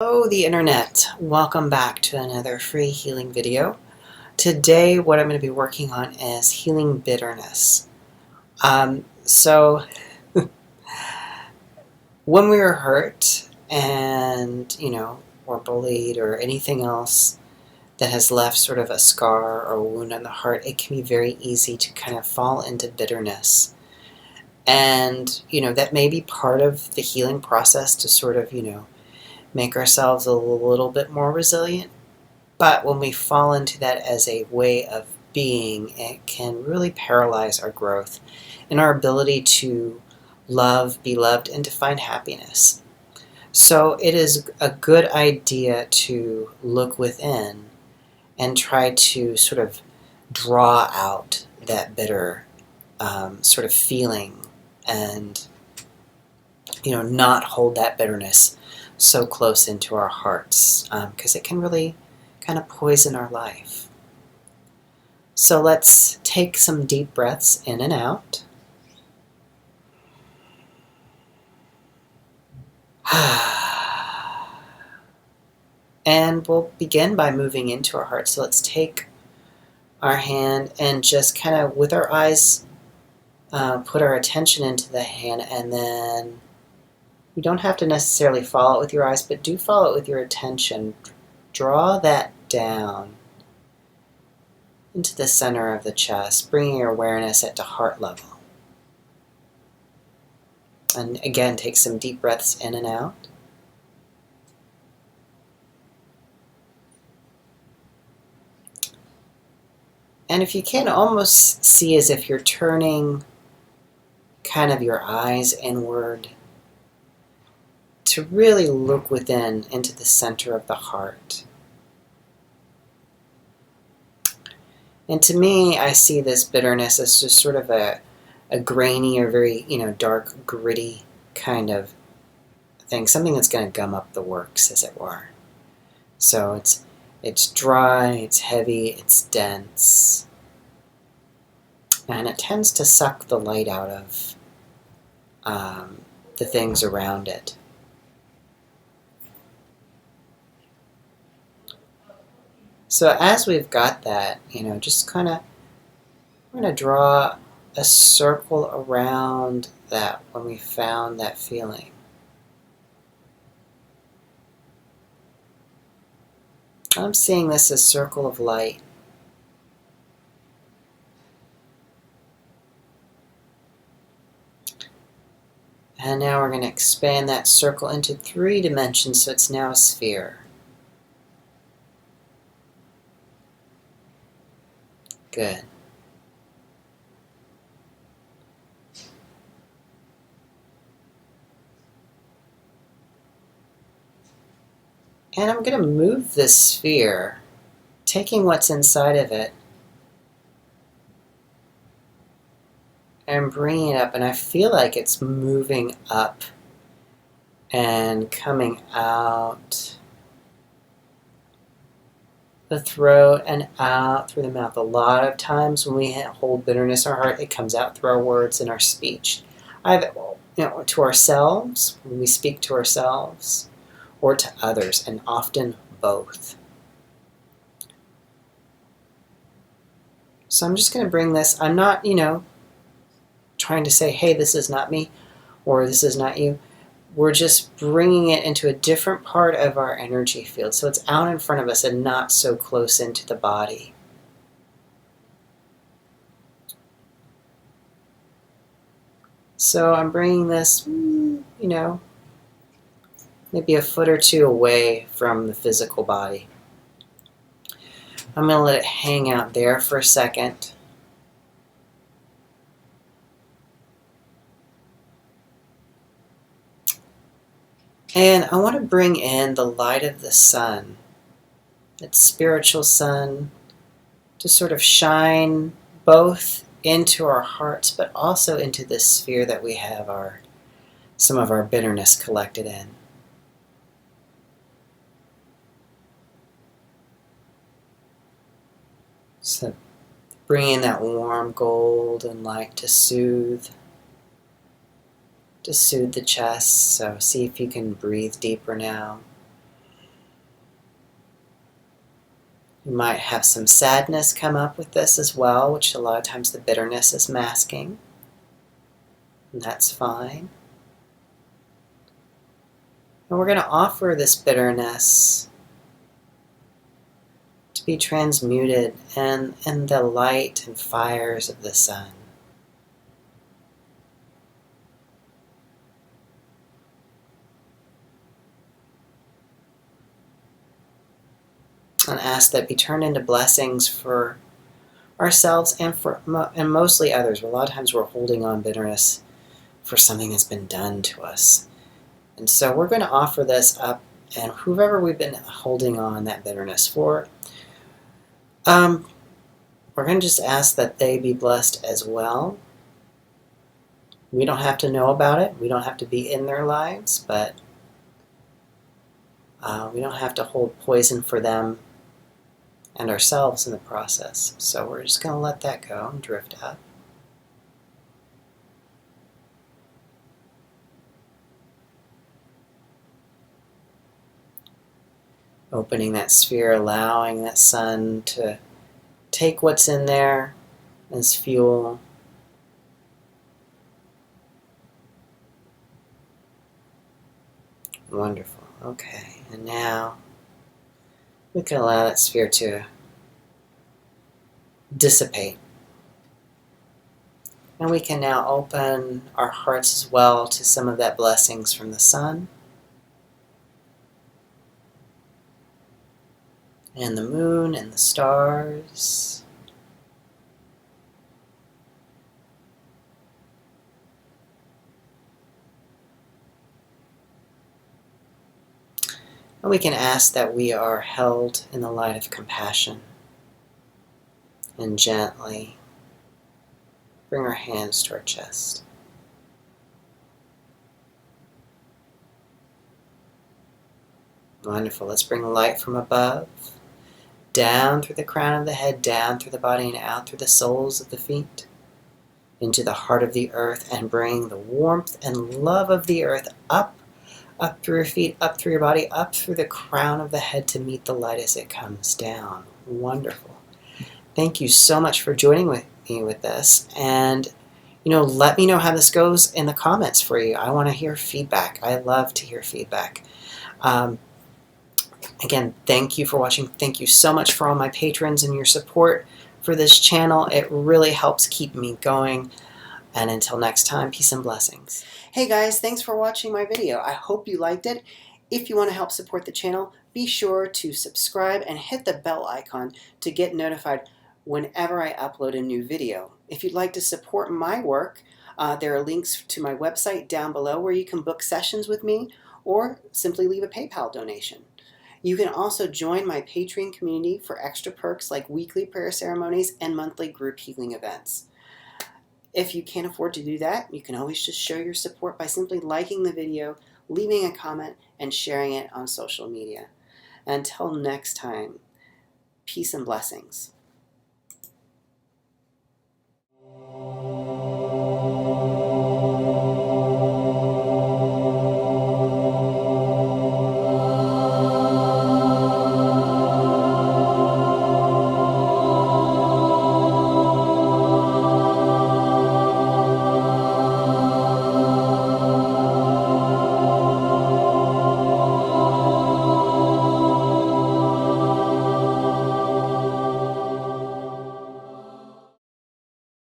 Hello, the internet. Welcome back to another free healing video. Today, what I'm going to be working on is healing bitterness. So when we are hurt and, or bullied or anything else that has left sort of a scar or a wound on the heart, it can be very easy to kind of fall into bitterness. And, that may be part of the healing process to sort of, make ourselves a little bit more resilient. But when we fall into that as a way of being, it can really paralyze our growth and our ability to love, be loved, and to find happiness. So it is a good idea to look within and try to sort of draw out that bitter sort of feeling and, not hold that bitterness so close into our hearts, because it can really kind of poison our life. So let's take some deep breaths in and out. And we'll begin by moving into our heart. So let's take our hand and just kind of with our eyes put our attention into the hand, and then you don't have to necessarily follow it with your eyes, but do follow it with your attention. Draw that down into the center of the chest, bringing your awareness at the heart level. And again, take some deep breaths in and out. And if you can, almost see as if you're turning kind of your eyes inward to really look within into the center of the heart. And to me, I see this bitterness as just sort of a grainy or very, dark, gritty kind of thing. Something that's going to gum up the works, as it were. So it's dry, it's heavy, it's dense. And it tends to suck the light out of the things around it. So as we've got that, just kind of, we're going to draw a circle around that when we found that feeling. I'm seeing this as circle of light. And now we're going to expand that circle into 3 dimensions, so it's now a sphere. Good. And I'm going to move this sphere, taking what's inside of it and bringing it up. And I feel like it's moving up and coming out the throat and out through the mouth. A lot of times when we hold bitterness in our heart, it comes out through our words and our speech. Either, to ourselves, when we speak to ourselves, or to others, and often both. So I'm just going to bring this. I'm not, trying to say, hey, this is not me, or this is not you. We're just bringing it into a different part of our energy field. So it's out in front of us and not so close into the body. So I'm bringing this, maybe a foot or 2 away from the physical body. I'm going to let it hang out there for a second. And I want to bring in the light of the sun, that spiritual sun, to sort of shine both into our hearts, but also into this sphere that we have some of our bitterness collected in. So bring in that warm golden light to soothe the chest. So see if you can breathe deeper now. You might have some sadness come up with this as well, which a lot of times the bitterness is masking. And that's fine. And we're going to offer this bitterness to be transmuted in the light and fires of the sun. And ask that be turned into blessings for ourselves and mostly others. A lot of times we're holding on bitterness for something that's been done to us. And so we're going to offer this up, and whoever we've been holding on that bitterness for, we're going to just ask that they be blessed as well. We don't have to know about it. We don't have to be in their lives, but we don't have to hold poison for them and ourselves in the process. So we're just going to let that go and drift up. Opening that sphere, allowing that sun to take what's in there as fuel. Wonderful. Okay, and now we can allow that sphere to dissipate. And we can now open our hearts as well to some of that blessings from the sun and the moon and the stars. And we can ask that we are held in the light of compassion and gently bring our hands to our chest. Wonderful. Let's bring light from above, down through the crown of the head, down through the body, and out through the soles of the feet, into the heart of the earth, and bring the warmth and love of the earth up through your feet, up through your body, up through the crown of the head to meet the light as it comes down. Wonderful. Thank you so much for joining me with this. And, let me know how this goes in the comments for you. I want to hear feedback. I love to hear feedback. Again, thank you for watching. Thank you so much for all my patrons and your support for this channel. It really helps keep me going. And until next time, peace and blessings. Hey guys, thanks for watching my video. I hope you liked it. If you want to help support the channel, be sure to subscribe and hit the bell icon to get notified whenever I upload a new video. If you'd like to support my work, there are links to my website down below where you can book sessions with me or simply leave a PayPal donation. You can also join my Patreon community for extra perks like weekly prayer ceremonies and monthly group healing events. If you can't afford to do that, you can always just show your support by simply liking the video, leaving a comment, and sharing it on social media. Until next time, peace and blessings.